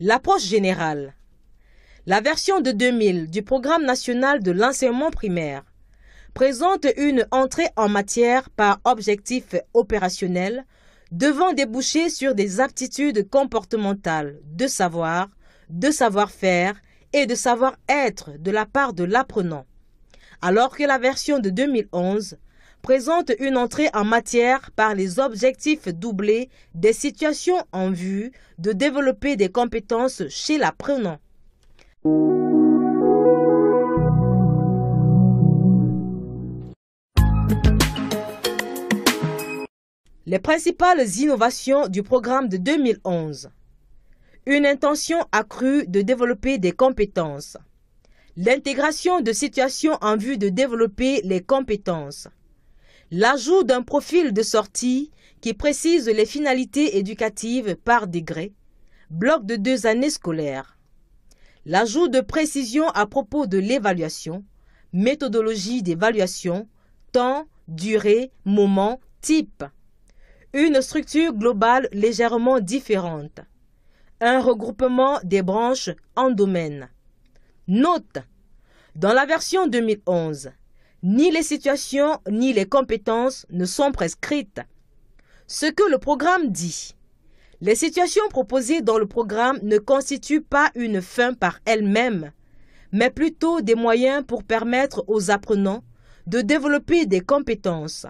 L'approche générale. La version de 2000 du Programme national de l'enseignement primaire présente une entrée en matière par objectif opérationnel devant déboucher sur des aptitudes comportementales de savoir-faire et de savoir-être de la part de l'apprenant, alors que la version de 2011 présente une entrée en matière par les objectifs doublés des situations en vue de développer des compétences chez l'apprenant. Les principales innovations du programme de 2011. Une intention accrue de développer des compétences. L'intégration de situations en vue de développer les compétences. L'ajout d'un profil de sortie qui précise les finalités éducatives par degré, bloc de 2 années scolaires. L'ajout de précisions à propos de l'évaluation, méthodologie d'évaluation, temps, durée, moment, type. Une structure globale légèrement différente. Un regroupement des branches en domaines. Note. Dans la version 2011, ni les situations ni les compétences ne sont prescrites. Ce que le programme dit. Les situations proposées dans le programme ne constituent pas une fin par elles-mêmes, mais plutôt des moyens pour permettre aux apprenants de développer des compétences.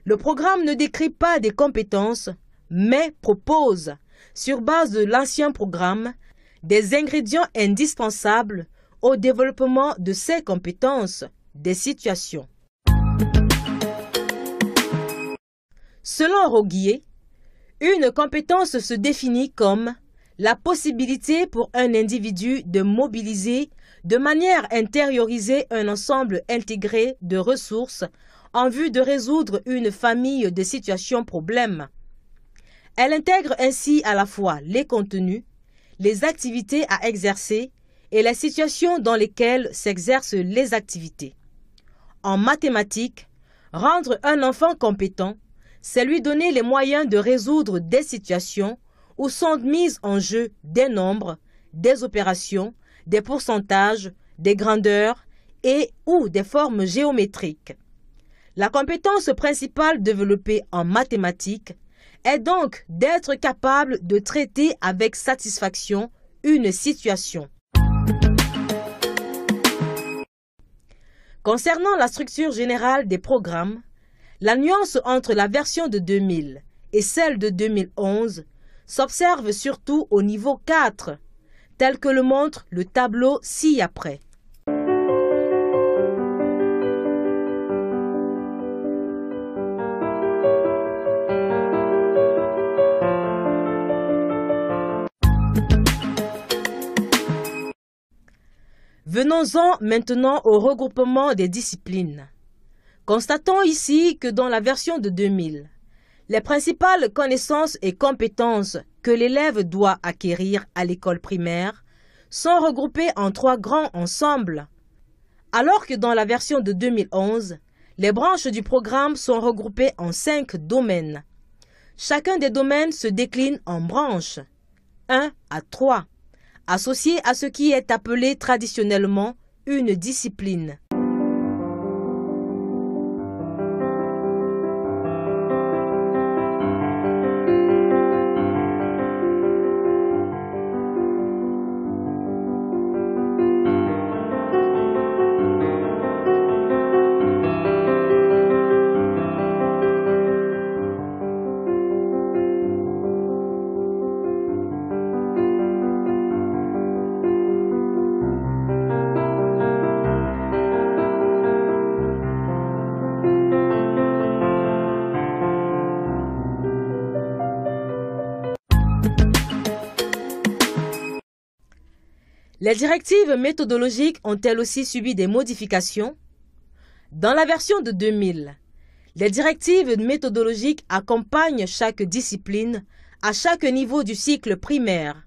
Le programme ne décrit pas des compétences, mais propose, sur base de l'ancien programme, des ingrédients indispensables au développement de ces compétences, des situations. Selon Roguier, une compétence se définit comme la possibilité pour un individu de mobiliser de manière intériorisée un ensemble intégré de ressources en vue de résoudre une famille de situations problèmes. Elle intègre ainsi à la fois les contenus, les activités à exercer et les situations dans lesquelles s'exercent les activités. En mathématiques, rendre un enfant compétent, c'est lui donner les moyens de résoudre des situations où sont mises en jeu des nombres, des opérations, des pourcentages, des grandeurs et ou des formes géométriques. La compétence principale développée en mathématiques est donc d'être capable de traiter avec satisfaction une situation. Concernant la structure générale des programmes, la nuance entre la version de 2000 et celle de 2011 s'observe surtout au niveau 4, tel que le montre le tableau ci-après. Venons-en maintenant au regroupement des disciplines. Constatons ici que dans la version de 2000, les principales connaissances et compétences que l'élève doit acquérir à l'école primaire sont regroupées en 3 grands ensembles, alors que dans la version de 2011, les branches du programme sont regroupées en 5 domaines. Chacun des domaines se décline en branches, 1 à 3. Associé à ce qui est appelé traditionnellement une discipline. Les directives méthodologiques ont-elles aussi subi des modifications? Dans la version de 2000, les directives méthodologiques accompagnent chaque discipline à chaque niveau du cycle primaire,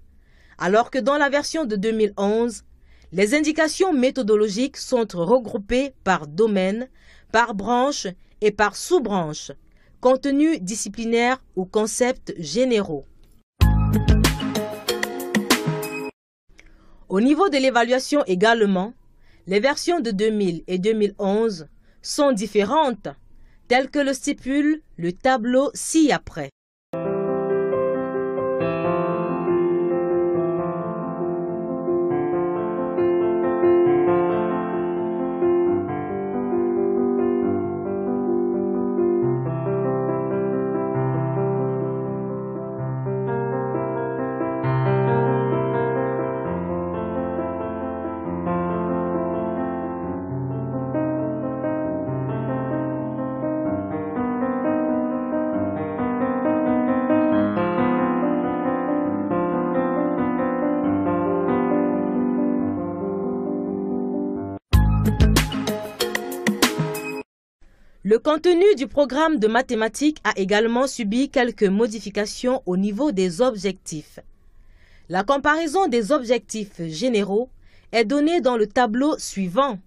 alors que dans la version de 2011, les indications méthodologiques sont regroupées par domaine, par branche et par sous-branche, contenus disciplinaires ou concepts généraux. Au niveau de l'évaluation également, les versions de 2000 et 2011 sont différentes, telles que le stipule le tableau ci-après. Le contenu du programme de mathématiques a également subi quelques modifications au niveau des objectifs. La comparaison des objectifs généraux est donnée dans le tableau suivant.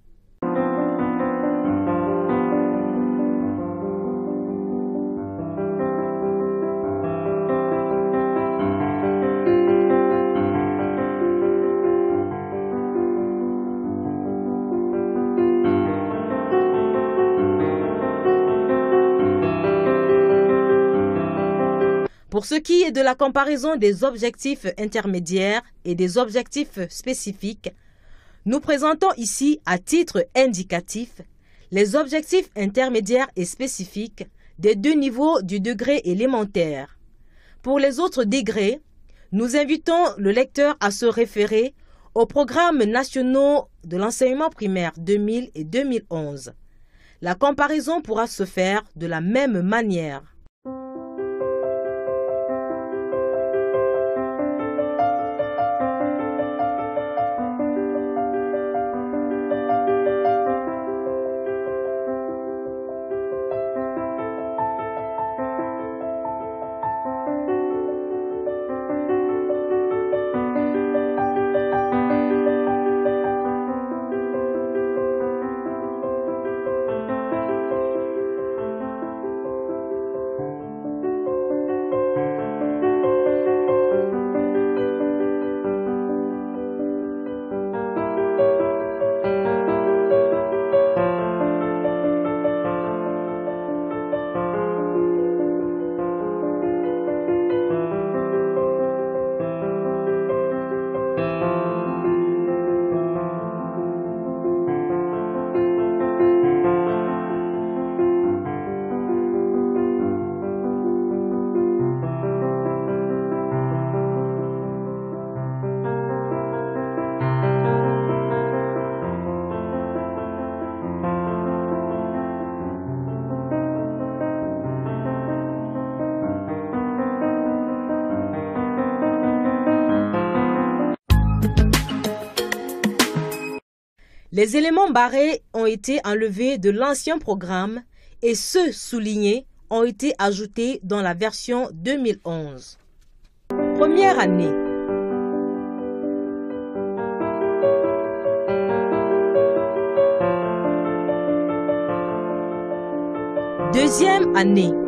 Pour ce qui est de la comparaison des objectifs intermédiaires et des objectifs spécifiques, nous présentons ici à titre indicatif les objectifs intermédiaires et spécifiques des deux niveaux du degré élémentaire. Pour les autres degrés, nous invitons le lecteur à se référer aux programmes nationaux de l'enseignement primaire 2000 et 2011. La comparaison pourra se faire de la même manière. Les éléments barrés ont été enlevés de l'ancien programme et ceux soulignés ont été ajoutés dans la version 2011. Première année. Deuxième année.